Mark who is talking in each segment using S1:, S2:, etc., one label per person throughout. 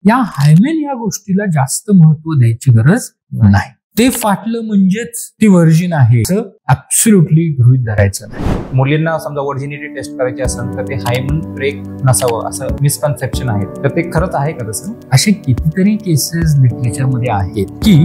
S1: या हायमेन या गोष्टीला जास्त महत्व द्यायची गरज नाही. ते फाटलं म्हणजेच ती व्हर्जिन आहे असं ऍब्सोल्युटली गृहीत धरायचं नाही.
S2: मुलींना समजा व्हर्जिनिटी टेस्ट करायची असेल तर ते हायमेन ब्रेक नसावं असं मिसकन्सेप्शन आहे, तर ते खरंच आहे का तसं?
S1: असे कितीतरी केसेस लिटरेचरमध्ये आहेत की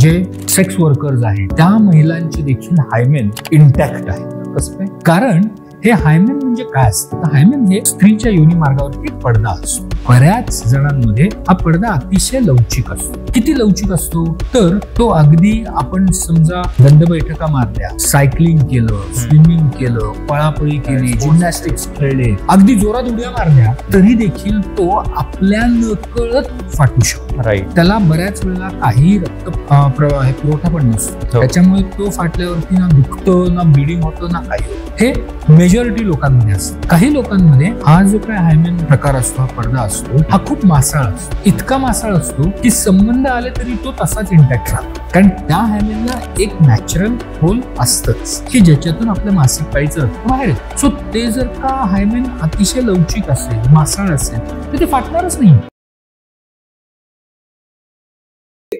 S1: जे सेक्स वर्कर्स आहेत त्या महिलांचे देखील हायमेन इंटॅक्ट आहे.
S2: कसं काय?
S1: कारण हे हायमेन म्हणजे काय असतं? हायमेन हे स्त्रीच्या योनी मार्गावरती एक पडदा असतो. बऱ्याच जणांमध्ये हा पडदा अतिशय लवचिक असतो. किती लवचिक असतो तर तो अगदी आपण समजा दंड बैठका मारल्या, सायकलिंग केलं, स्विमिंग केलं, पळापळी केली, जिम्नॅस्टिक्स खेळले, अगदी जोरात उड्या मारल्या तरी देखील तो आपल्या नकळत फाटू शकतो.
S2: राईट.
S1: त्याला बऱ्याच वेळेला काही रक्त पुरवठा पण नसतो. त्याच्यामुळे तो फाटल्यावरती ना दुखतं, ना ब्लिडिंग होतं, ना काही होतं. हे मेजॉरिटी लोकांमध्ये असतं. काही लोकांमध्ये हा जो काय हायमेन प्रकार असतो, हा पडदा असतो, हा खूप मासाळ असतो. इतका मासाळ असतो की संबंध आले तरी तो तसाच इंटॅक्ट राहतो. कारण त्या हायमेनला एक नॅचरल होल असतंच की ज्याच्यातून आपल्या मासिक पाळीचं रक्त बाहेर येतं. सो ते जर का हायमेन अतिशय लवचिक असेल, मासाळ असेल तर ते फाटणारच नाही.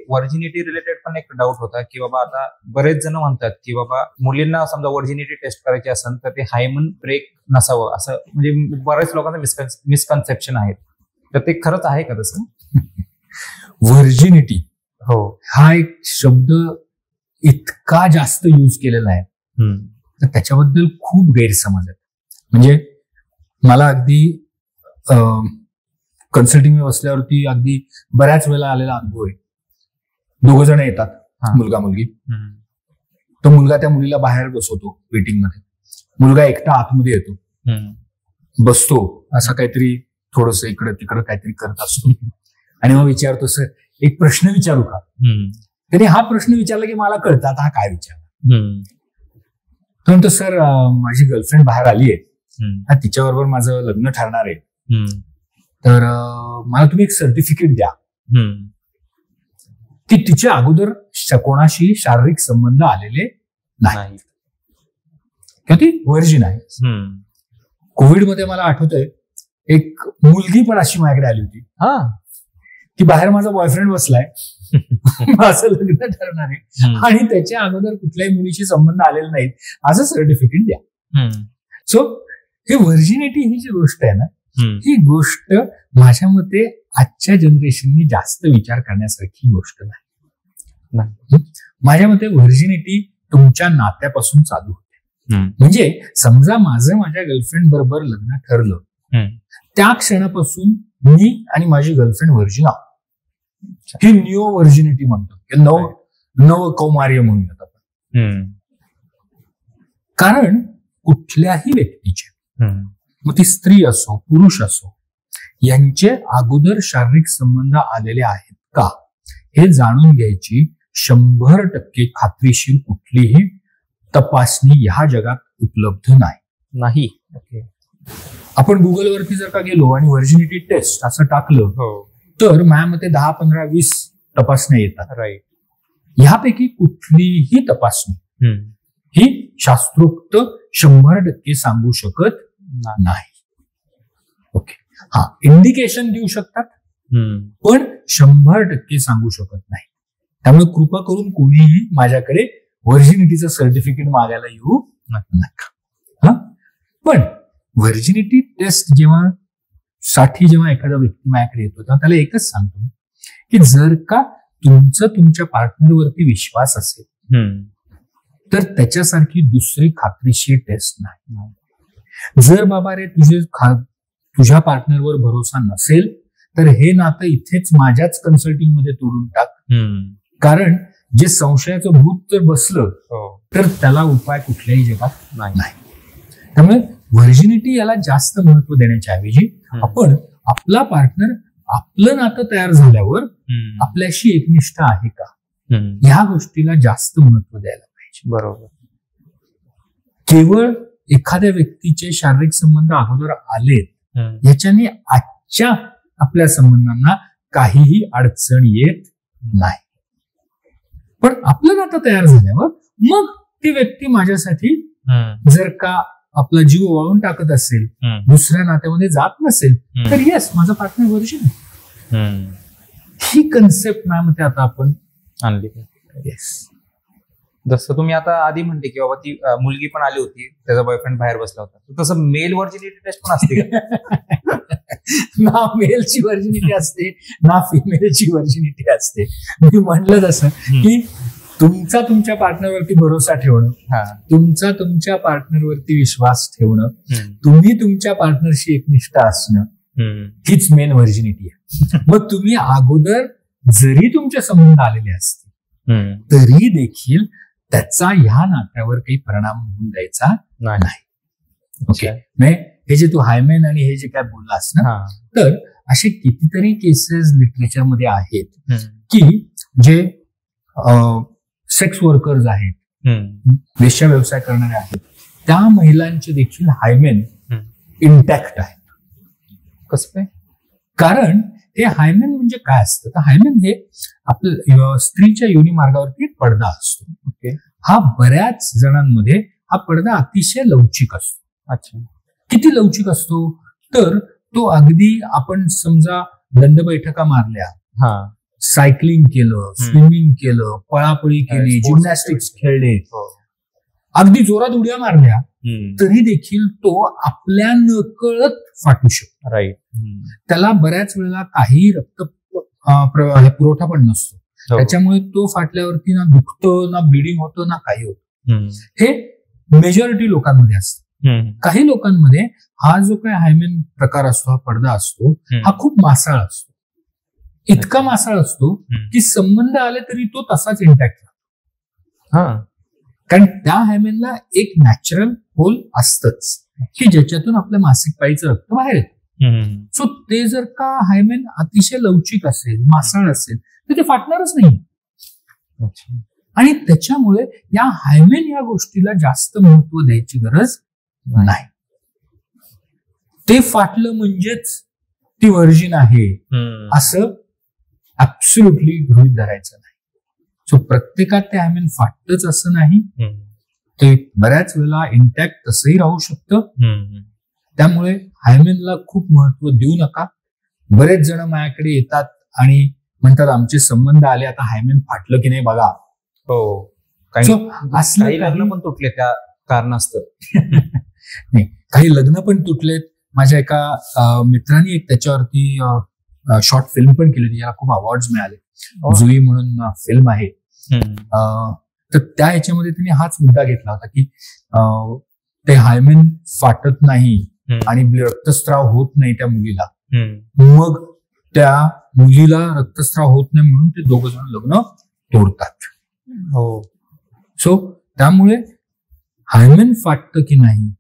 S2: व्हर्जिनिटी रिलेटेड पण एक डाऊट होता की बाबा आता बरेच जण म्हणतात की बाबा मुलींना समजा व्हर्जिनिटी टेस्ट करायची असेल तर ते हायमेन ब्रेक नसावं असं, म्हणजे बऱ्याच लोकांचं मिसकन्सेप्शन आहेत, तर ते खरंच आहे का तसं?
S1: व्हर्जिनिटी
S2: हो
S1: हा एक शब्द इतका जास्त यूज केलेला आहे तर त्याच्याबद्दल खूप गैरसमज आहेत. म्हणजे मला अगदी कन्सल्टिंग बसल्यावरती अगदी बऱ्याच वेळेला आलेला अनुभव आहे. 2 जण येतात, मुलगा मुलगी. तो मुलगा त्या मुलीला बाहेर बसवतो वेटिंग मध्ये. मुलगा एकटा आतमध्ये येतो, बसतो, असा काहीतरी थोडस इकडे तिकडे काहीतरी करत असतो आणि मग विचारतो, सर एक प्रश्न विचारू का? त्याने हा प्रश्न विचारला की मला कळतं आता हा काय विचारला. तो म्हणतो, सर माझी गर्लफ्रेंड बाहेर आली आहे, तिच्याबरोबर माझं लग्न ठरणार आहे, तर मला तुम्ही एक सर्टिफिकेट द्या की तिच्या अगोदर कोणाशी शारीरिक संबंध आलेले नाही किंवा ती व्हर्जिन आहे. कोविड मध्ये मला आठवतंय एक मुलगी पण अशी माझ्याकडे आली होती की बाहेर माझा बॉयफ्रेंड बसलाय, माझं लग्न ठरणार आहे आणि त्याच्या अगोदर कुठल्याही मुलीशी संबंध आलेले नाहीत, असं सर्टिफिकेट द्या. सो हे व्हर्जिनिटी ही जी गोष्ट आहे ना, ही गोष्ट माझ्या मते आजच्या जनरेशननी जास्त विचार करण्यासारखी गोष्ट नाही. माझ्या मते व्हर्जिनिटी तुमच्या नात्यापासून चालू होते. म्हणजे समजा माझं माझ्या गर्लफ्रेंड बरोबर लग्न ठरलं, त्या क्षणापासून मी आणि माझी गर्लफ्रेंड व्हर्जिन आहोत. ही न्यू व्हर्जिनिटी म्हणतो, नव कौमार्य म्हणूयात आपण. कारण कुठल्याही व्यक्तीचे, मग ती स्त्री असो पुरुष असो, यांचे अगोदर शारीरिक संबंध आलेले आहेत का हे जाणून घ्यायची 100% खात्रीशीर कुठलीही तपासणी ह्या जगात उपलब्ध नाही. आपण गुगलवरती जर का गेलो आणि व्हर्जिनिटी टेस्ट असं टाकलं तर माझ्या मते 10, 15, 20 तपासण्या येतात. ह्यापैकी कुठलीही तपासणी ही शास्त्रोक्त 100% सांगू शकत नाही. ओके, हा इंडिकेशन देऊ शकतात पण 100% सांगू शकत नाही. त्यामुळे कृपा करून कोणीही माझ्याकडे व्हर्जिनिटीचं सर्टिफिकेट मागायला येऊ नका. पण व्हर्जिनिटी टेस्ट जेव्हा एखादा व्यक्ती माझ्याकडे येतो तेव्हा त्याला एकच सांगतो की जर का तुमच्या पार्टनरवरती विश्वास असेल तर त्याच्यासारखी दुसरी खात्रीशीर टेस्ट नाही. जर बाबा रे तुझ्या पार्टनरवर भरोसा नसेल तर हे नातं इथेच माझ्याच कन्सल्टिंग मध्ये तोडून टाक. कारण जे संशयाचं भूत जर बसलं तर त्याला उपाय कुठल्याही जगात नाही. त्यामुळे व्हर्जिनिटी याला जास्त महत्व देण्याच्या ऐवजी आपण आपला पार्टनर, आपलं नातं तयार झाल्यावर आपल्याशी एकनिष्ठ आहे का ह्या गोष्टीला जास्त महत्व द्यायला पाहिजे.
S2: बरोबर.
S1: केवळ एखाद्या व्यक्तीचे शारीरिक संबंध अगोदर आलेत याच्याने आजच्या आपल्या संबंधांना काहीही अडचण येत नाही. पण आपलं नातं तयार झाल्यावर मग ती व्यक्ती माझ्यासाठी जर का आपला जीव वाळून टाकत असेल, दुसऱ्या नात्यामध्ये जात नसेल तर येस, माझा पार्टनर व्हर्जिन आहे. ही कन्सेप्ट मॅम ते आता आपण
S2: आणली.
S1: येस.
S2: जसं तुम्ही आता आधी म्हणले की बाबा ती मुलगी पण आली होती, त्याचा बॉयफ्रेंड बाहेर बसला होता, तसं मेल व्हर्जिनिटी टेस्ट पण असते का?
S1: ना मेलची व्हर्जिनिटी असते ना फिमेलची व्हर्जिनिटी असते. मी म्हणलं तसं की तुमचा तुमच्या पार्टनरवरती भरोसा ठेवणं, तुमचा तुमच्या पार्टनरवरती विश्वास ठेवणं, तुम्ही तुमच्या पार्टनरशी एकनिष्ठ असणं, हीच मेन व्हर्जिनिटी आहे. मग तुम्ही अगोदर जरी तुमचे संबंध आलेले असते तरी देखील त्याचा ह्या नात्यावर काही परिणाम होऊन द्यायचा नाही. ओके. हे जे तू हायमॅन आणि हे जे काय बोललास ना, तर असे कितीतरी केसेस लिटरेचरमध्ये आहेत की जे सेक्स वर्कर्स आहेत, वेश्या व्यवसाय करणारे आहेत, त्या महिलांचे देखील हायमेन इंटॅक्ट आहेत.
S2: कसं काय?
S1: कारण हे हायमेन म्हणजे काय असतं, तर हायमेन हे आपल्या स्त्रीच्या योनी मार्गावरती एक पडदा असतो.
S2: ओके.
S1: हा बऱ्याच जणांमध्ये हा पडदा अतिशय लवचिक असतो.
S2: अच्छा.
S1: किती लवचिक असतो, तर तो अगदी आपण समजा दंड बैठका मारल्या, सायकलिंग केलं, स्विमिंग केलं, पळापळी केली, जिम्नॅस्टिक्स खेळले, अगदी जोरात उड्या मारल्या तरी देखील तो आपल्या नकळत फाटू शकतो.
S2: राईट.
S1: त्याला बऱ्याच वेळेला काही रक्त पुरवठा पण नसतो. त्याच्यामुळे तो फाटल्यावरती ना दुखतं, ना ब्लिडिंग होतं, ना काही होतं. हे मेजॉरिटी लोकांमध्ये असतं. काही लोकांमध्ये हा जो काही हायमेन प्रकार असतो, हा पडदा असतो, हा खूप मासाळ असतो. इतका मासाळ असतो की संबंध आले तरी तो तसाच इंटॅक्ट राहतो. कारण त्या हायमेनला एक नॅचरल होल असतंच की ज्याच्यातून आपल्या मासिक पाळीचं रक्त बाहेर येतं. सो ते जर का हायमेन अतिशय लवचिक असेल, मासाळ असेल, तर ते फाटणारच नाही. आणि त्याच्यामुळे या हायमेन या गोष्टीला जास्त महत्व द्यायची गरज नाही. ते फाटलं म्हणजेच ती व्हर्जिन आहे असं ऍब्सोल्युटली गृहीत धरायचं नाही. सो प्रत्येकात ते हायमेन फाटतच असं नाही, ते बऱ्याच वेळेला इंटॅक्ट तसंही राहू शकतं. त्यामुळे हायमेनला खूप महत्व देऊ नका. बरेच जण माझ्याकडे येतात आणि म्हणतात आमचे संबंध आले, आता हायमेन फाटलं की नाही बघा.
S2: हो. काही लग्न पण तुटले त्या कारणास्तव.
S1: नाही, काही लग्न पण तुटलेत. माझ्या एका मित्रांनी एक त्याच्यावरती शॉर्ट फिल्म पण केली होती, ज्याला खूप अवॉर्ड्स मिळाले. जुई म्हणून फिल्म आहे. तर त्या ह्याच्यामध्ये त्यांनी हाच मुद्दा घेतला होता की ते हायमेन फाटत नाही आणि रक्तस्राव होत नाही त्या मुलीला, मग त्या मुलीला रक्तस्राव होत नाही म्हणून ते दोघं जण लग्न तोडतात. सो त्यामुळे हायमेन फाटतं की नाही,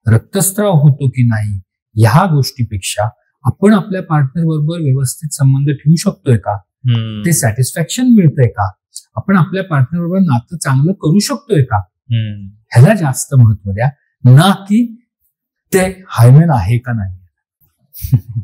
S1: रक्तस्राव होतो की नाही, ह्या गोष्टीपेक्षा आपण आपल्या पार्टनर बरोबर व्यवस्थित संबंध ठेवू शकतोय का, ते सॅटिस्फॅक्शन मिळतंय का, आपण आपल्या पार्टनर बरोबर नातं चांगलं करू शकतोय का, ह्याला जास्त महत्व द्या, ना की ते हायमेन आहे का नाही.